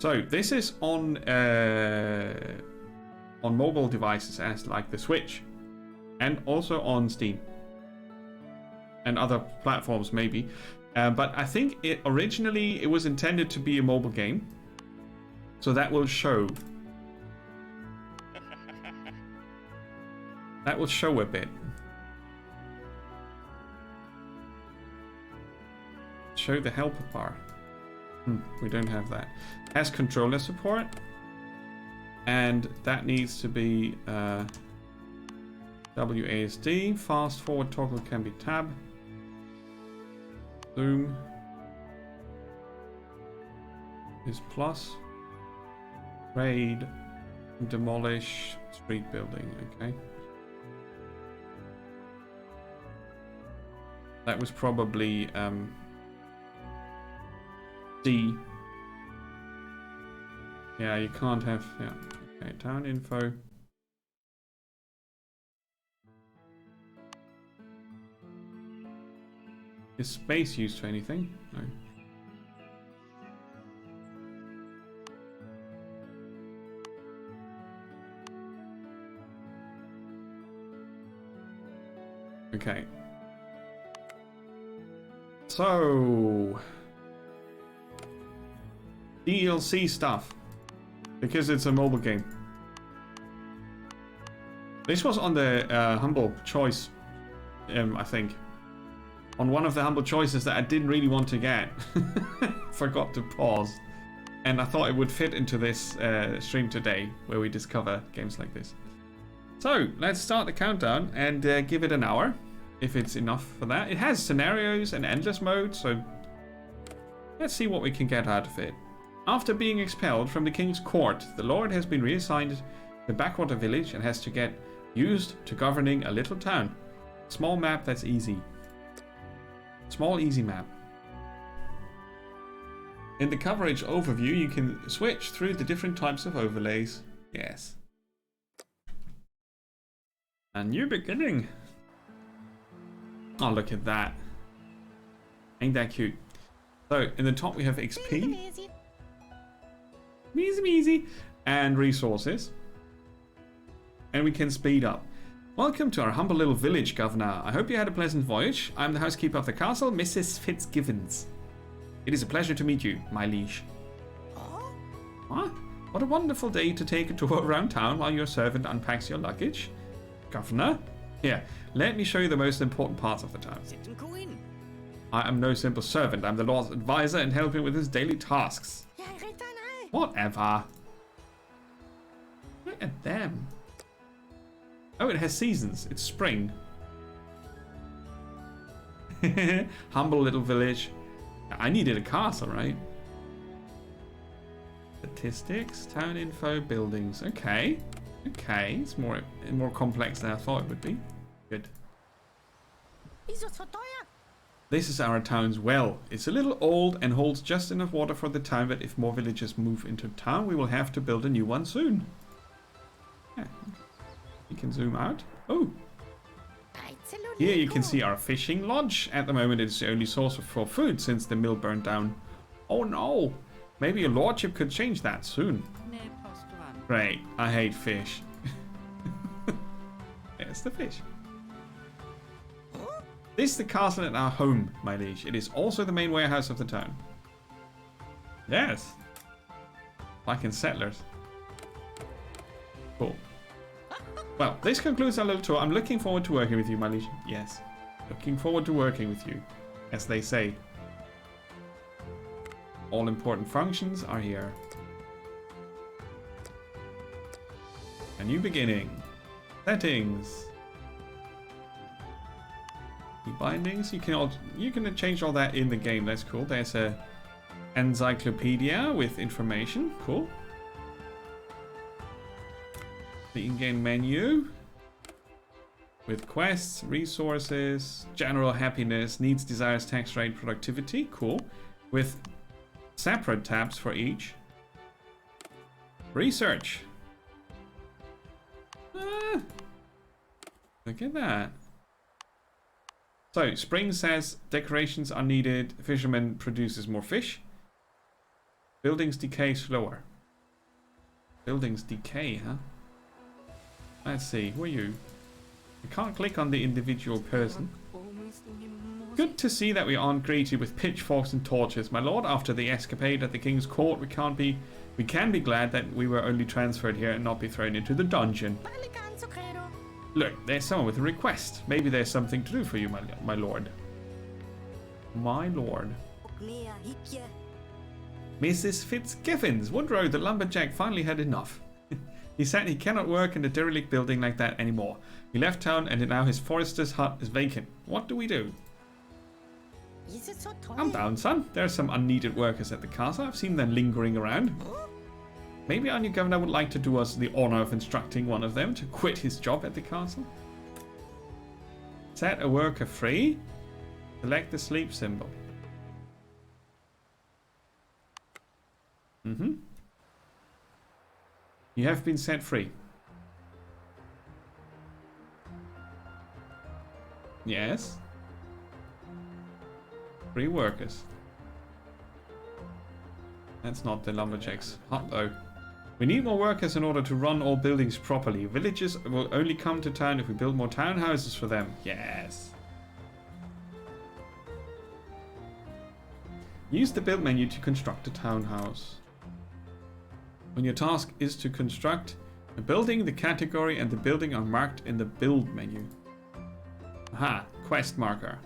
So this is on mobile devices as like the Switch, and also on Steam and other platforms maybe. But I think originally it was intended to be a mobile game, so that will show. That will show a bit. Show the helper bar. We don't have that. Has controller support, and that needs to be WASD. Fast forward toggle can be tab. Zoom is plus. Raid, demolish, street building. Okay. That was probably D. Yeah, you can't have. Yeah. Okay. Town info. Is space used for anything? No. Okay. So DLC stuff, because it's a mobile game. This was on the humble choice, I think. On one of the humble choices that I didn't really want to get. Forgot to pause. And I thought it would fit into this stream today, where we discover games like this. So, let's start the countdown and give it an hour, if it's enough for that. It has scenarios and endless mode, so let's see what we can get out of it. After being expelled from the king's court, the lord has been reassigned the backwater village and has to get used to governing a little town. Small map that's easy. Small easy map. In the coverage overview, you can switch through the different types of overlays. Yes. A new beginning. Oh, look at that. Ain't that cute? So, in the top we have XP. Easy. And resources. And we can speed up. Welcome to our humble little village, Governor. I hope you had a pleasant voyage. I'm the housekeeper of the castle, Mrs. Fitzgibbons. It is a pleasure to meet you, my liege. What? What a wonderful day to take a tour around town while your servant unpacks your luggage. Governor? Here, let me show you the most important parts of the town. I am no simple servant. I'm the Lord's advisor and help him with his daily tasks. Whatever. Look at them. Oh, it has seasons. It's spring. Humble little village. I needed a castle, right? Statistics, town info, buildings. Okay. Okay, it's more complex than I thought it would be. Good. This is our town's well. It's a little old and holds just enough water for the town, but if more villagers move into town, we will have to build a new one soon. Yeah. You can zoom out. Oh. Here you can see our fishing lodge. At the moment, it's the only source for food since the mill burned down. Oh no. Maybe your lordship could change that soon. Great. I hate fish. There's the fish. This is the castle and our home, my liege. It is also the main warehouse of the town. Yes. Like in Settlers. Cool. Well, this concludes our little tour. I'm looking forward to working with you, my liege. Yes. Looking forward to working with you, as they say. All important functions are here. A new beginning. Settings. Key bindings. You can change all that in the game. That's cool. There's a encyclopedia with information. Cool. The in-game menu with quests, resources, general happiness, needs, desires, tax rate, productivity. Cool. With separate tabs for each. Research. Look at that. So, spring says decorations are needed. Fisherman produces more fish. Buildings decay slower. Buildings decay, huh? Let's see, who are you? I can't click on the individual person. Good to see that we aren't greeted with pitchforks and torches, my lord. After the escapade at the king's court, we can be glad that we were only transferred here and not be thrown into the dungeon. Look, there's someone with a request. Maybe there's something to do for you, my lord. My lord. Mrs. Fitzgibbons. Woodrow, the lumberjack, finally had enough. He said he cannot work in a derelict building like that anymore. He left town and now his forester's hut is vacant. What do we do? Calm down, son. There are some unneeded workers at the castle. I've seen them lingering around. Maybe our new governor would like to do us the honor of instructing one of them to quit his job at the castle. Set a worker free. Select the sleep symbol. You have been set free. Yes. Free workers. That's not the lumberjack's hut though. We need more workers in order to run all buildings properly. Villagers will only come to town if we build more townhouses for them. Yes. Use the build menu to construct a townhouse. When your task is to construct a building, the category and the building are marked in the build menu. Aha, quest marker.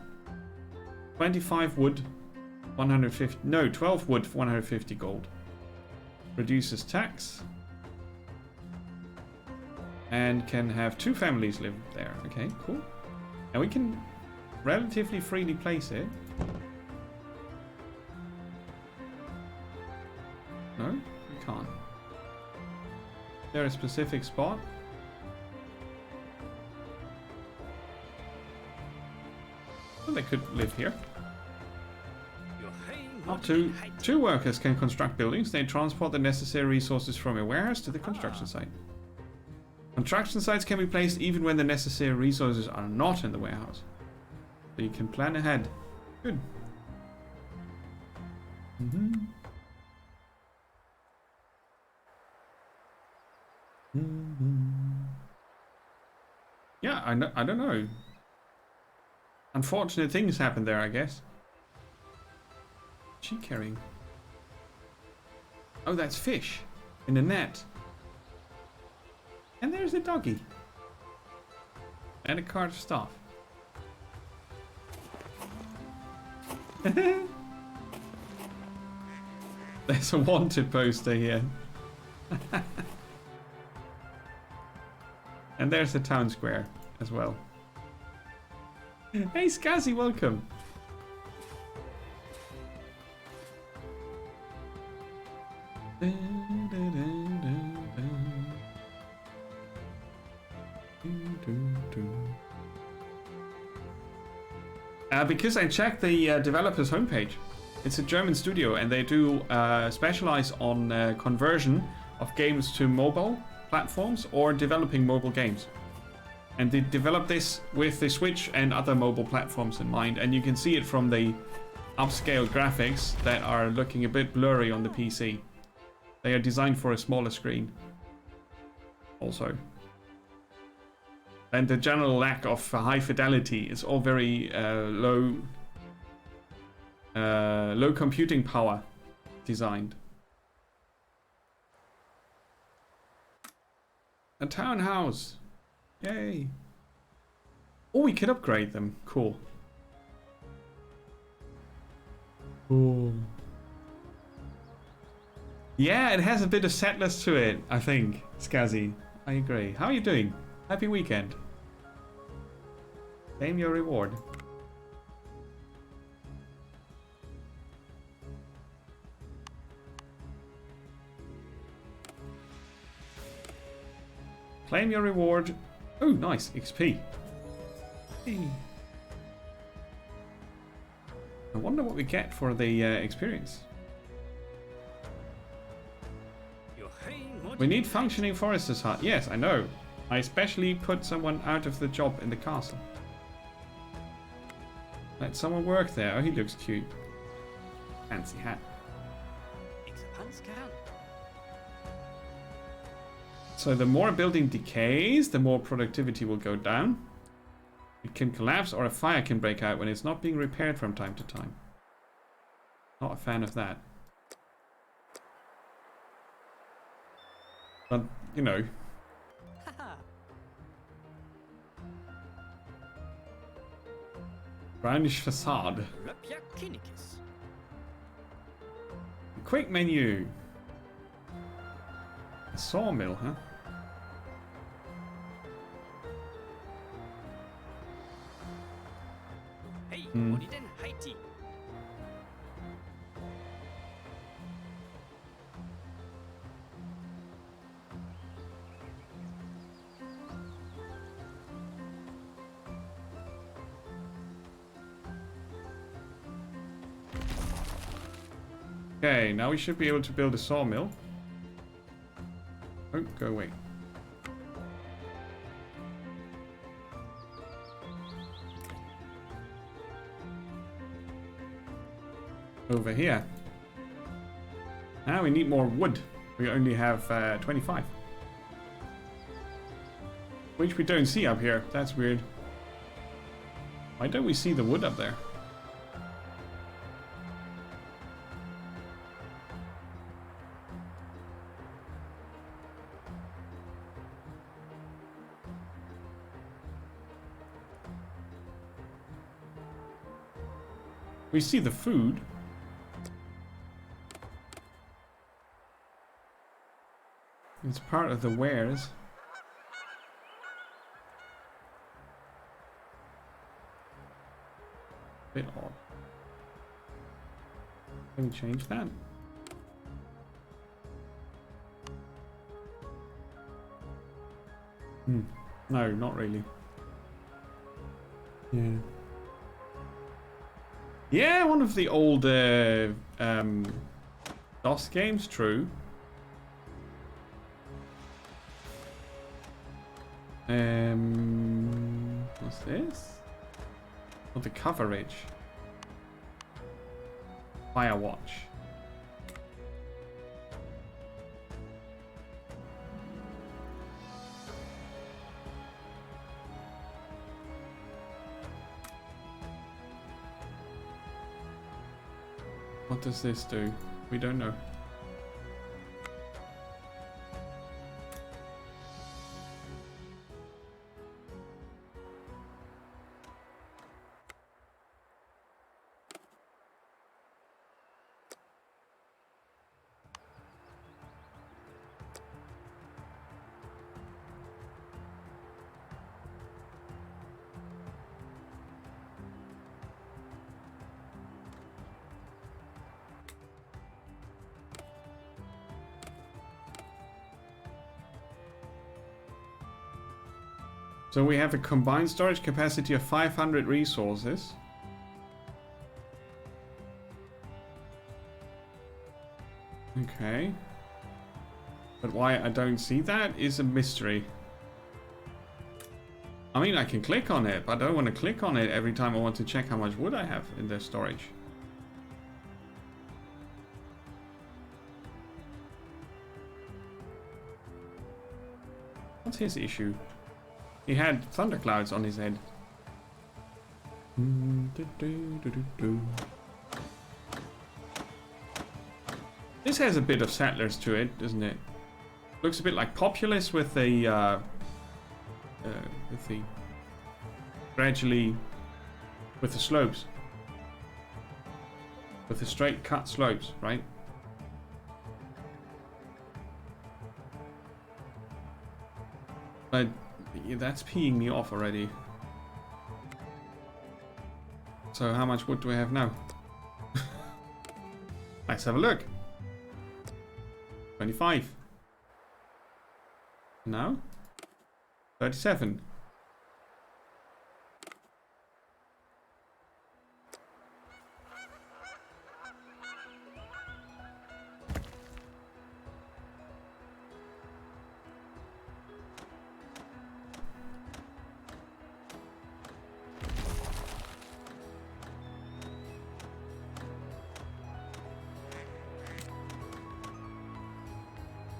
25 wood, 150, no, 12 wood, 150 gold. Reduces tax. And can have 2 families live there. Okay, cool. And we can relatively freely place it. No, we can't. Is there a specific spot? Well, they could live here. Up to 2 workers can construct buildings. They transport the necessary resources from a warehouse to the construction site. Construction sites can be placed even when the necessary resources are not in the warehouse. So you can plan ahead. Good. Yeah, I don't know. Unfortunate things happen there, I guess. What's she carrying? Oh, that's fish in a net. And there's a doggy. And a cart of stuff. There's a wanted poster here. And there's the town square as well. Hey Skazzy, welcome. Because I checked the developer's homepage. It's a German studio and they do specialize on conversion of games to mobile platforms or developing mobile games. And they developed this with the Switch and other mobile platforms in mind, and you can see it from the upscale graphics that are looking a bit blurry on the PC. They are designed for a smaller screen also. And the general lack of high fidelity is all very low computing power designed. A townhouse. Yay. Oh, we can upgrade them. Cool. Cool. Yeah, it has a bit of settlers to it, I think, Skazzy. I agree. How are you doing? Happy weekend. Claim your reward. Claim your reward. Oh, nice. XP. Hey. I wonder what we get for the experience. We need functioning forester's hut. Yes, I know. I especially put someone out of the job in the castle. Let someone work there. Oh, he looks cute. Fancy hat. So the more a building decays, the more productivity will go down. It can collapse or a fire can break out when it's not being repaired from time to time. Not a fan of that. But, you know. Brownish facade. Quick menu. A sawmill, huh? Okay, now we should be able to build a sawmill. Oh, go away. Over here. Now we need more wood. We only have 25. Which we don't see up here. That's weird. Why don't we see the wood up there? We see the food. It's part of the wares. Bit odd. Can we change that? No, not really. Yeah. Yeah, one of the old DOS games, true. What's this? Oh, the coverage. Firewatch. What does this do? We don't know. So we have a combined storage capacity of 500 resources. Okay. But why I don't see that is a mystery. I mean, I can click on it, but I don't want to click on it every time I want to check how much wood I have in the storage. What's his issue? He had thunderclouds on his head. This has a bit of settlers to it, doesn't it? Looks a bit like Populous with the gradually with the slopes, with the straight cut slopes, right? But yeah, that's peeing me off already. So how much wood do we have now? Let's have a look. 25. Now? 37.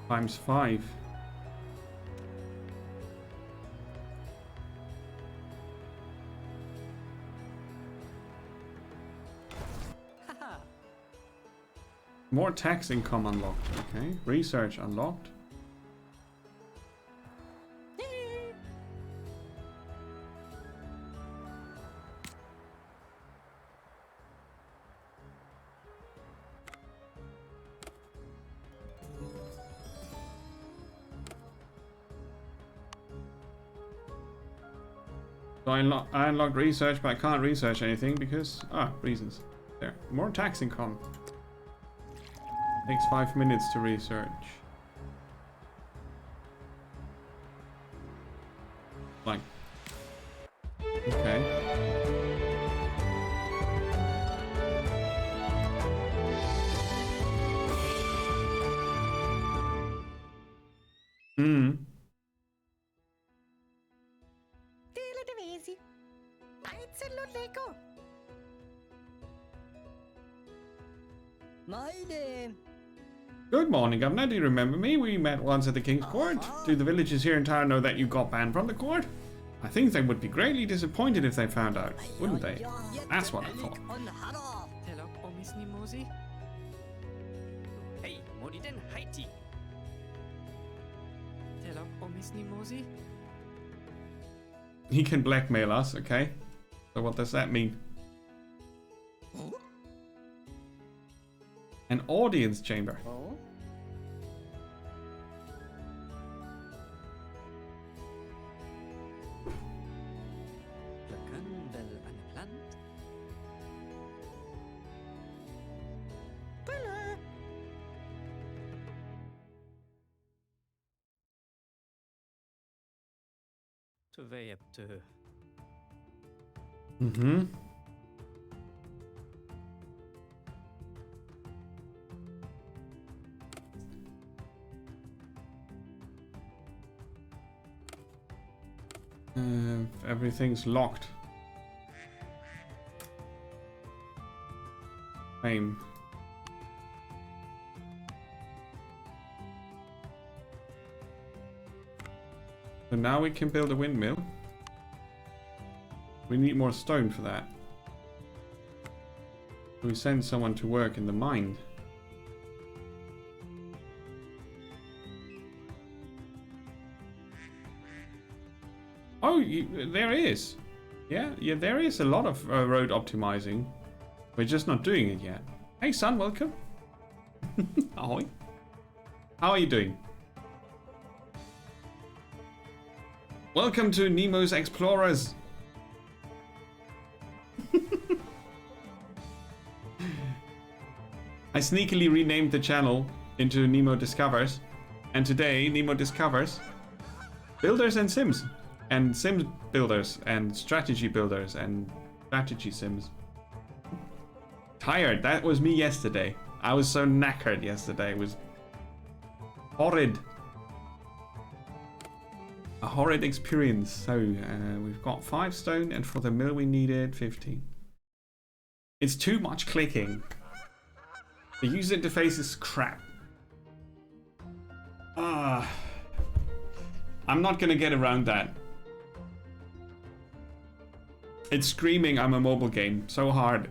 Times 5. More tax income unlocked. Okay. Research unlocked. So I unlocked research, but I can't research anything because... reasons. There. More tax income. Takes 5 minutes to research. Like. Okay. Hmm. My name. Good morning, Governor. Do you remember me? We met once at the King's Court. Do the villagers here in town know that you got banned from the court? I think they would be greatly disappointed if they found out, wouldn't they? That's what I thought. He can blackmail us, okay? So what does that mean? An audience chamber. Oh? Mm-hmm. Everything's locked. Fame. So now we can build a windmill. We need more stone for that. We send someone to work in the mine. Oh, there is. Yeah, there is a lot of road optimizing. We're just not doing it yet. Hey, son, welcome. Ahoy. How are you doing? Welcome to Nemo's Explorers. I sneakily renamed the channel into Nemo Discovers. And today, Nemo discovers builders and sims. And sim builders and strategy builders and strategy sims. Tired. That was me yesterday. I was so knackered yesterday. It was horrid. A horrid experience. So we've got 5 stone, and for the mill we needed 15. It's too much clicking. The user interface is crap. I'm not gonna get around that. It's screaming I'm a mobile game so hard.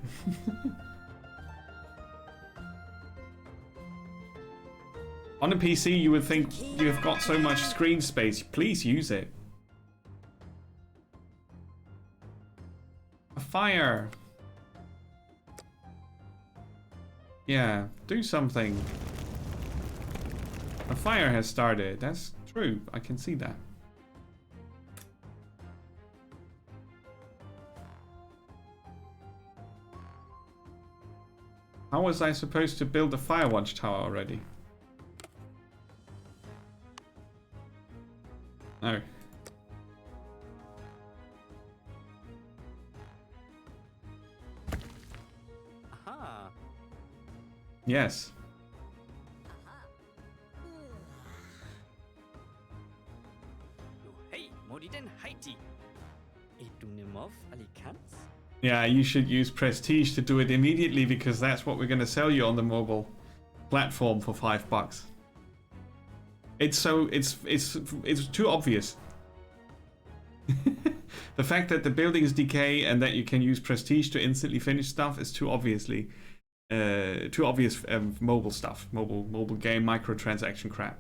On a PC you would think you've got so much screen space. Please use it. A fire. Yeah, do something. A fire has started. That's true. I can see that. How was I supposed to build a fire watchtower already? No. Aha. Yes. Hey, Moriden Haiti. Idunimov Alicant? Yeah, you should use Prestige to do it immediately because that's what we're going to sell you on the mobile platform for $5. It's so it's too obvious. The fact that the buildings decay and that you can use prestige to instantly finish stuff is too obvious mobile stuff, mobile game microtransaction crap.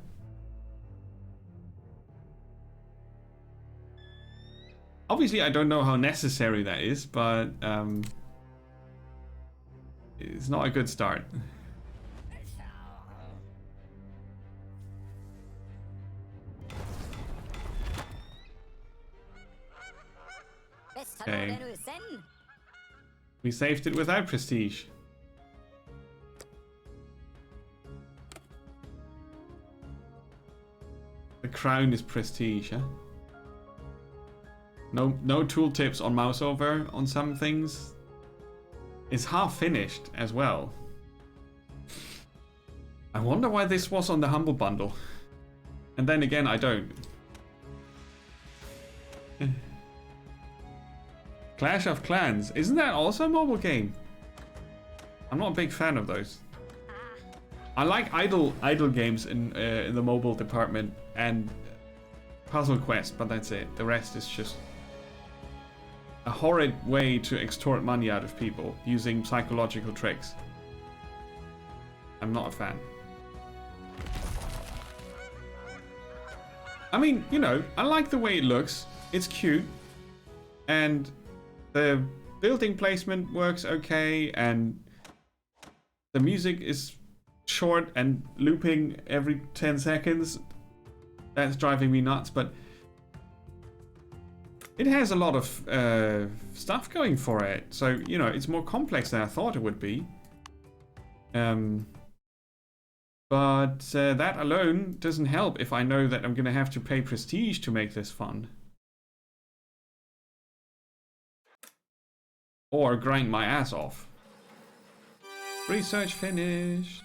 Obviously, I don't know how necessary that is, but it's not a good start. Okay. We saved it without prestige. The crown is prestige, huh? No tooltips on mouse over on some things. It's half finished as well. I wonder why this was on the Humble Bundle. And then again, I don't. Clash of Clans. Isn't that also a mobile game? I'm not a big fan of those. I like idle games in the mobile department and Puzzle Quest, but that's it. The rest is just a horrid way to extort money out of people using psychological tricks. I'm not a fan. I mean, you know, I like the way it looks. It's cute. And the building placement works okay. And the music is short and looping every 10 seconds. That's driving me nuts, but it has a lot of stuff going for it. So, you know, it's more complex than I thought it would be. But that alone doesn't help if I know that I'm going to have to pay prestige to make this fun. Or grind my ass off. Research finished.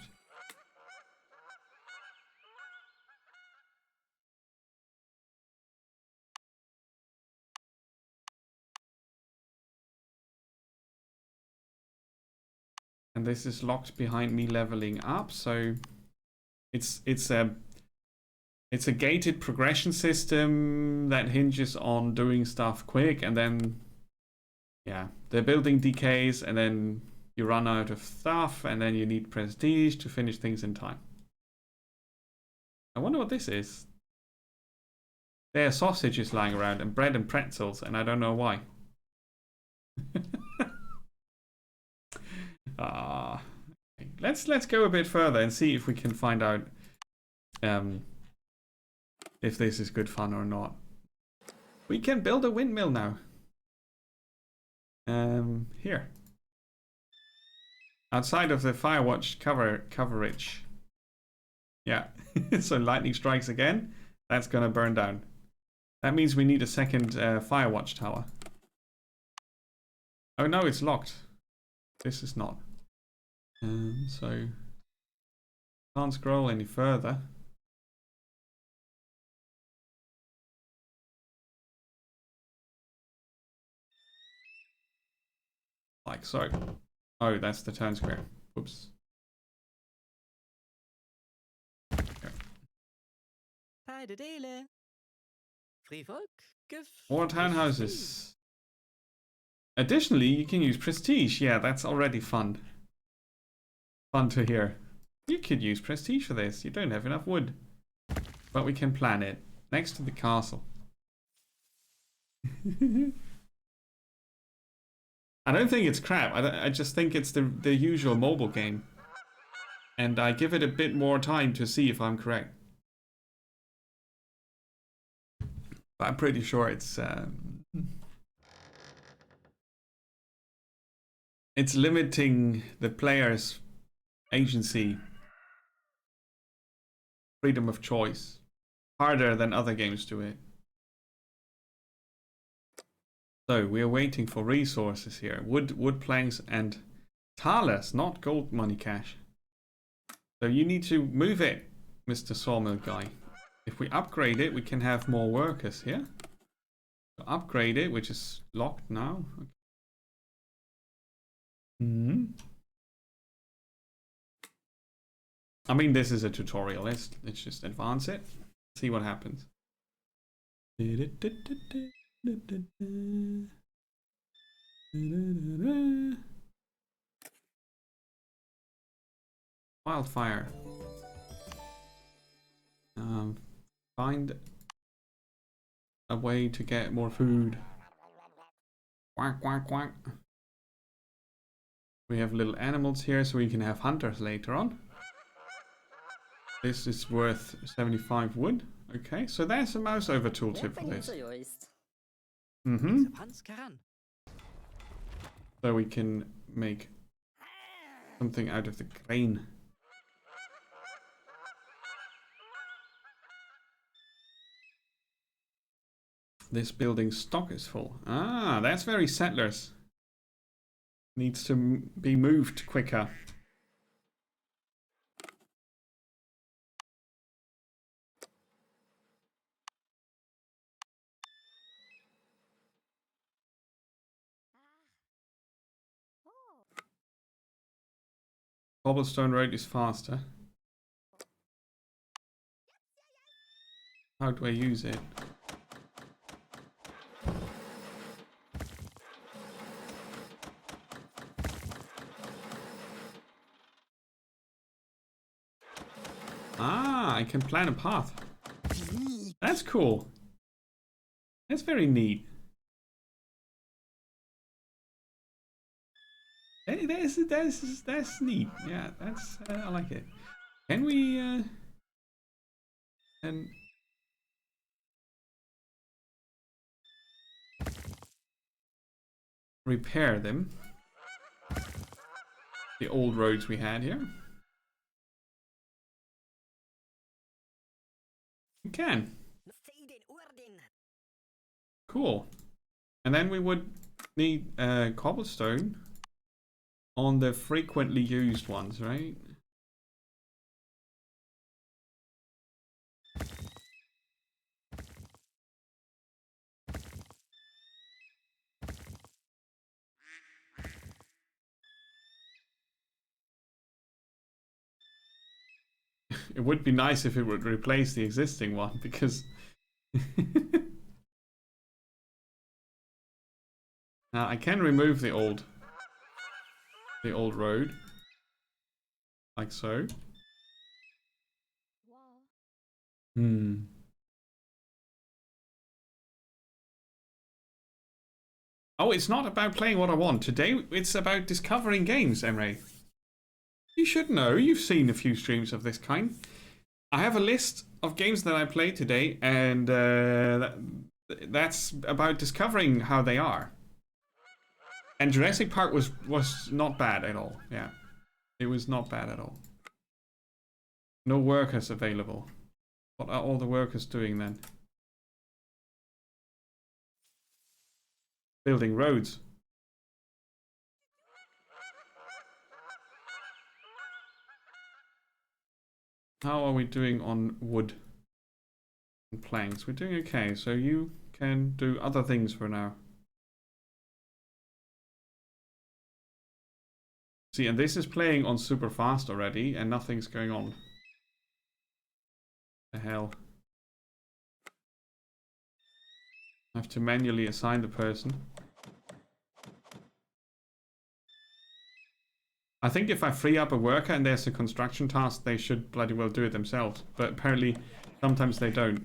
And this is locked behind me leveling up, so it's a gated progression system that hinges on doing stuff quick, and then yeah, the building decays, and then you run out of stuff, and then you need prestige to finish things in time. I wonder what this is. There are sausages lying around and bread and pretzels, and I don't know why. Let's go a bit further and see if we can find out if this is good fun or not. We can build a windmill now. Here. Outside of the Firewatch coverage. Yeah. So lightning strikes again. That's gonna burn down. That means we need a second Firewatch tower. Oh no, it's locked. This is not. So can't scroll any further. Like so. Oh, that's the turn square. Oops. Okay. More townhouses. Additionally, you can use prestige. Yeah, that's already fun. Fun to hear. You could use prestige for this. You don't have enough wood. But we can plan it. Next to the castle. I don't think it's crap. I just think it's the usual mobile game. And I give it a bit more time to see if I'm correct. But I'm pretty sure it's limiting the player's agency, freedom of choice, harder than other games do it. So we are waiting for resources here. Wood planks and thalers, not gold money cash. So you need to move it, Mr. Sawmill guy. If we upgrade it, we can have more workers here. So upgrade it, which is locked now. Okay. I mean, this is a tutorial. Let's just advance it. See what happens. Wildfire. Find a way to get more food. Quack, quack, quack. We have little animals here, so we can have hunters later on. This is worth 75 wood. Okay, so there's a mouse over tooltip for this. So we can make something out of the grain. This building's stock is full. Ah, that's very settlers. Needs to be moved quicker. Cobblestone road is faster. How do I use it? Ah, I can plan a path. That's cool. That's very neat. Hey, that's neat. Yeah, that's I like it. Can we and repair them? The old roads we had here. We can. Cool. And then we would need cobblestone on the frequently used ones, right? It would be nice if it would replace the existing one, because now I can remove the old road like so. Oh, it's not about playing what I want. Today it's about discovering games, Emre. You should know. You've seen a few streams of this kind. I have a list of games that I played today, and that's about discovering how they are. And Jurassic Park was not bad at all. Yeah, it was not bad at all. No workers available. What are all the workers doing then? Building roads. How are we doing on wood and planks? We're doing okay, so you can do other things for now. See, and this is playing on super fast already, and nothing's going on. The hell? I have to manually assign the person. I think if I free up a worker and there's a construction task, they should bloody well do it themselves. But apparently, sometimes they don't.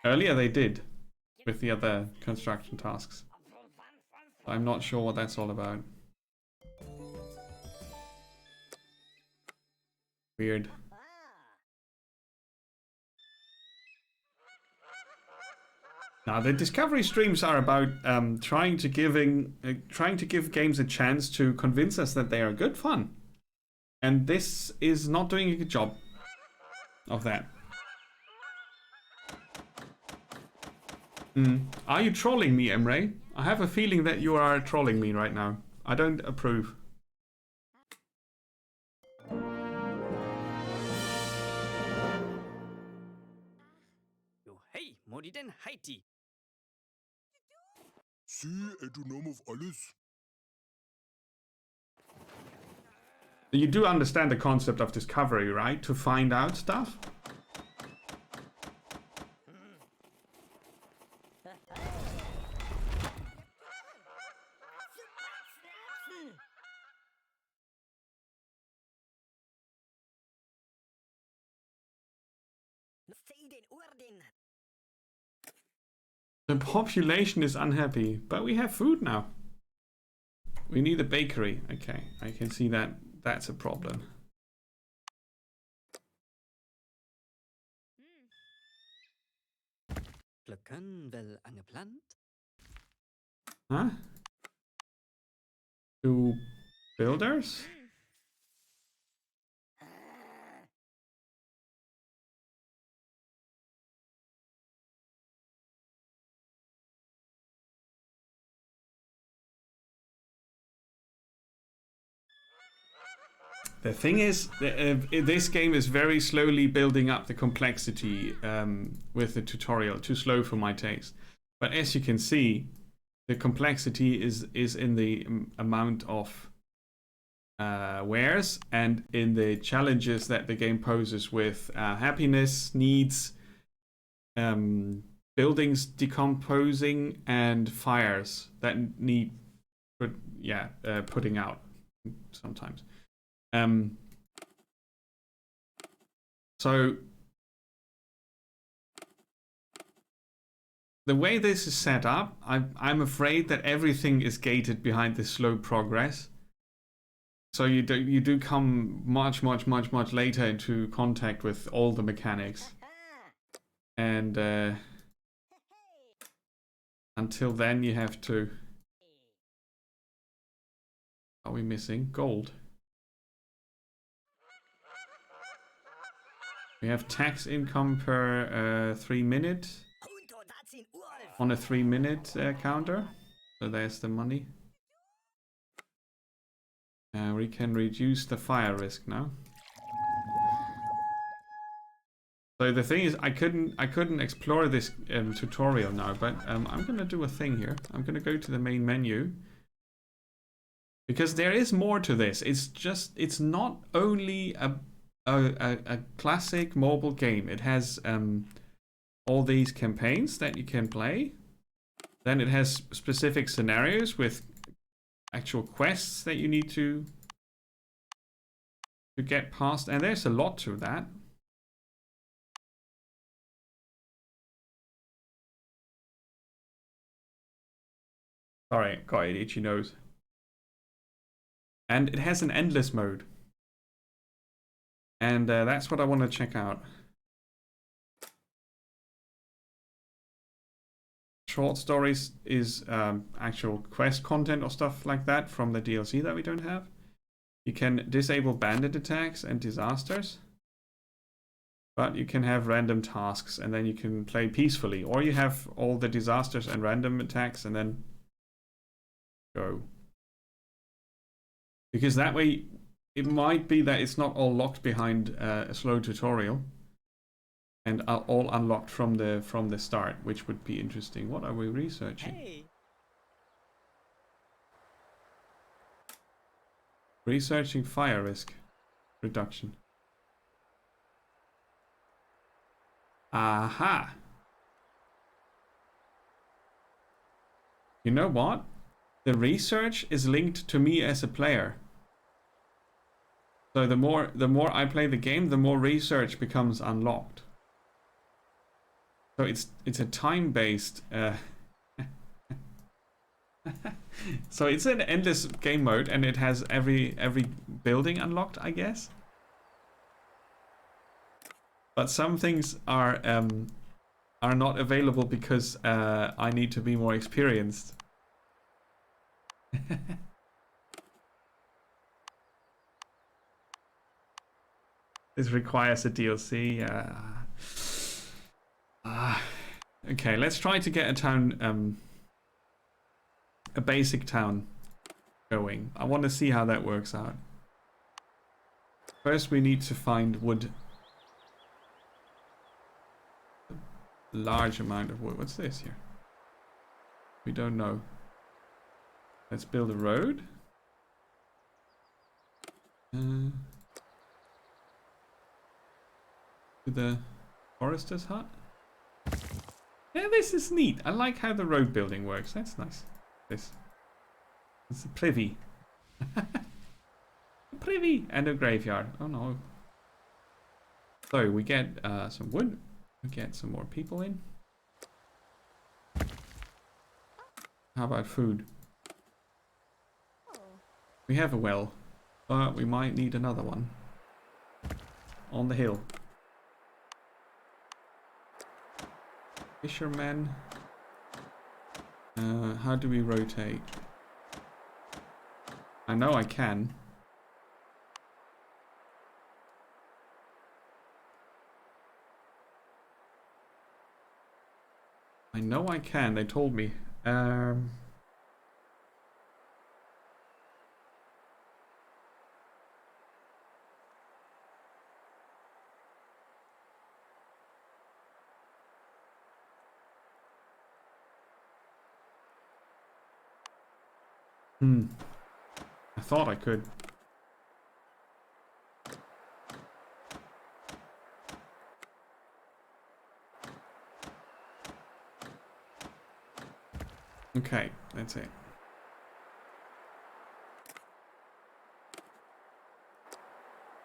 Earlier they did, with the other construction tasks. I'm not sure what that's all about. Weird. Now, the discovery streams are about trying to give games a chance to convince us that they are good fun, and this is not doing a good job of that. Are you trolling me, Emre? I have a feeling that you are trolling me right now. I don't approve. Hey, moet den Haiti. Zie, en doe nom of alles. You do understand the concept of discovery, right? To find out stuff. The population is unhappy, but we have food now. We need a bakery. Okay, I can see that that's a problem. Plukken vel angeplant? Huh? To builders? The thing is, this game is very slowly building up the complexity with the tutorial. Too slow for my taste. But as you can see, the complexity is in the amount of wares and in the challenges that the game poses with happiness, needs, buildings decomposing, and fires that need putting out sometimes. So the way this is set up, I'm afraid that everything is gated behind this slow progress. So you do come much later into contact with all the mechanics, and until then you have to. Are we missing gold? We have tax income per 3 minutes on a 3-minute counter. So there's the money. We can reduce the fire risk now. So the thing is, I couldn't explore this tutorial now, but I'm gonna do a thing here. I'm gonna go to the main menu. Because there is more to this. It's not only a classic mobile game. It has all these campaigns that you can play. Then it has specific scenarios with actual quests that you need to get past, and there's a lot to that. Sorry, got an itchy nose. And it has an endless mode. And that's what I want to check out. Short stories is actual quest content or stuff like that from the DLC that we don't have. You can disable bandit attacks and disasters. But you can have random tasks and then you can play peacefully. Or you have all the disasters and random attacks and then go. Because that way, it might be that it's not all locked behind a slow tutorial, and are all unlocked from the start, which would be interesting. What are we researching? Hey. Researching fire risk reduction. Aha! You know what? The research is linked to me as a player. So the more I play the game, the more research becomes unlocked. So it's a time-based. So it's an endless game mode, and it has every building unlocked, I guess. But some things are not available because I need to be more experienced. This requires a DLC. Okay, let's try to get a town, a basic town going. I want to see how that works out. First, we need to find wood. Large amount of wood. What's this here? We don't know. Let's build a road. To the forester's hut. Yeah, this is neat. I like how the road building works. That's nice. This. It's a privy. A privy and a graveyard. Oh no. So we get some wood. We get some more people in. How about food? We have a well, but we might need another one. On the hill. Fishermen. How do we rotate? I know I can. I know I can, they told me. I thought I could. Okay, that's it.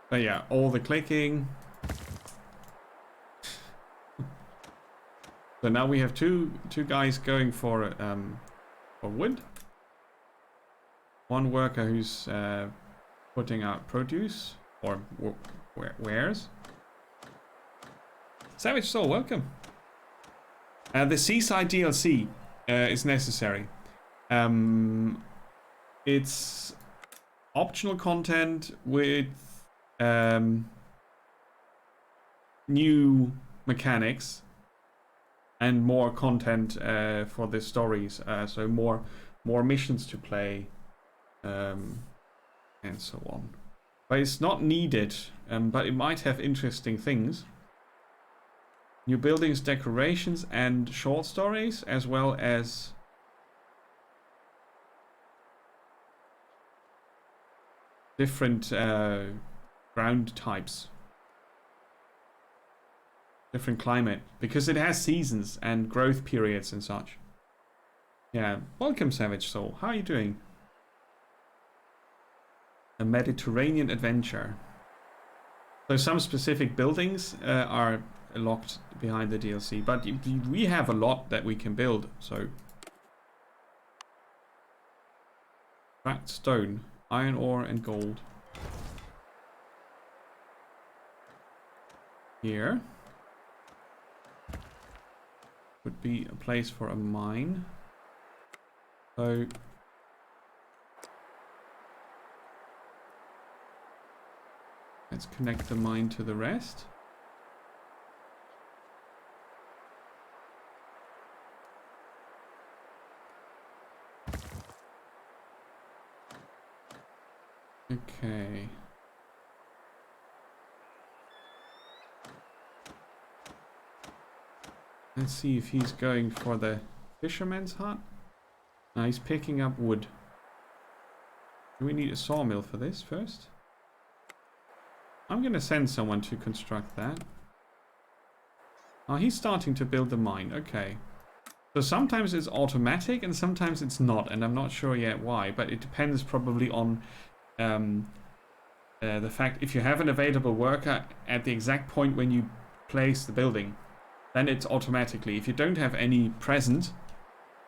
But yeah, all the clicking. So now we have two guys going for wood. One worker who's putting out produce or wares. Savage Soul, welcome. The Seaside DLC is necessary. It's optional content with new mechanics and more content for the stories. So more missions to play. And so on. But it's not needed, but it might have interesting things. New buildings, decorations, and short stories, as well as different ground types. Different climate, because it has seasons and growth periods and such. Yeah, welcome Savage Soul, how are you doing? A Mediterranean adventure. So some specific buildings are locked behind the DLC, but we have a lot that we can build. So cracked stone, iron ore, and gold. Here would be a place for a mine. So let's connect the mine to the rest. Okay. Let's see if he's going for the fisherman's hut. No, he's picking up wood. Do we need a sawmill for this first? I'm going to send someone to construct that. Oh, he's starting to build the mine. Okay. So sometimes it's automatic and sometimes it's not. And I'm not sure yet why. But it depends probably on the fact if you have an available worker at the exact point when you place the building, then it's automatically. If you don't have any present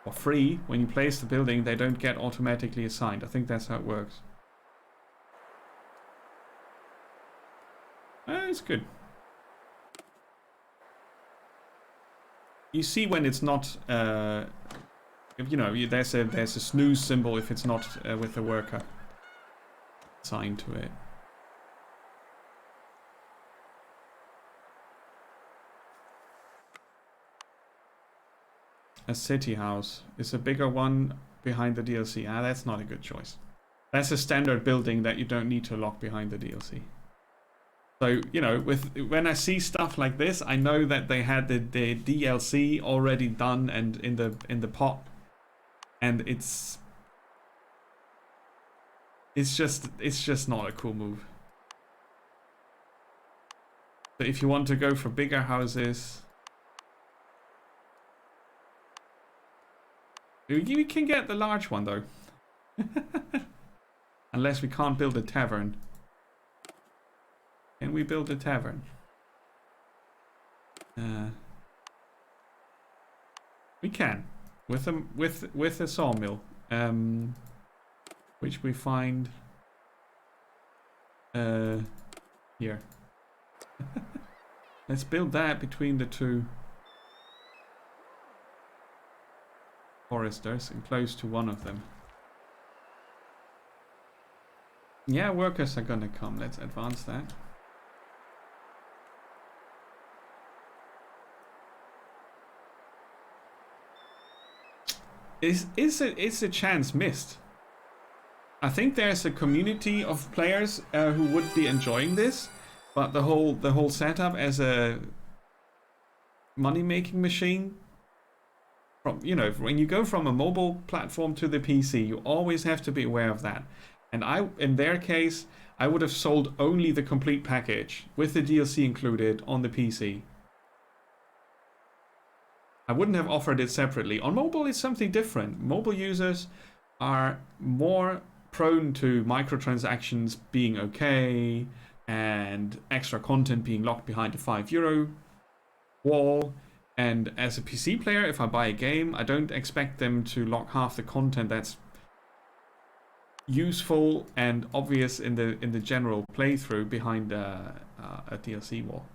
or free when you place the building, they don't get automatically assigned. I think that's how it works. It's good. You see when it's not, you know, there's a snooze symbol if it's not with the worker assigned to it. A city house is a bigger one behind the DLC. Ah, that's not a good choice. That's a standard building that you don't need to lock behind the DLC. So, you know, when I see stuff like this, I know that they had the DLC already done and in the pot, and it's It's just not a cool move. So if you want to go for bigger houses, we can get the large one though. Unless we can't build a tavern. Can we build a tavern? We can with a sawmill, which we find here. Let's build that between the two foresters and close to one of them. Yeah, workers are gonna come. Let's advance that. Is a chance missed? I think there's a community of players who would be enjoying this, but the whole setup as a money-making machine, from when you go from a mobile platform to the PC, you always have to be aware of that. And in their case, I would have sold only the complete package with the DLC included on the PC. I wouldn't have offered it separately. On mobile, it's something different. Mobile users are more prone to microtransactions being okay and extra content being locked behind a €5 wall. And as a PC player, if I buy a game, I don't expect them to lock half the content that's useful and obvious in the general playthrough behind a DLC wall.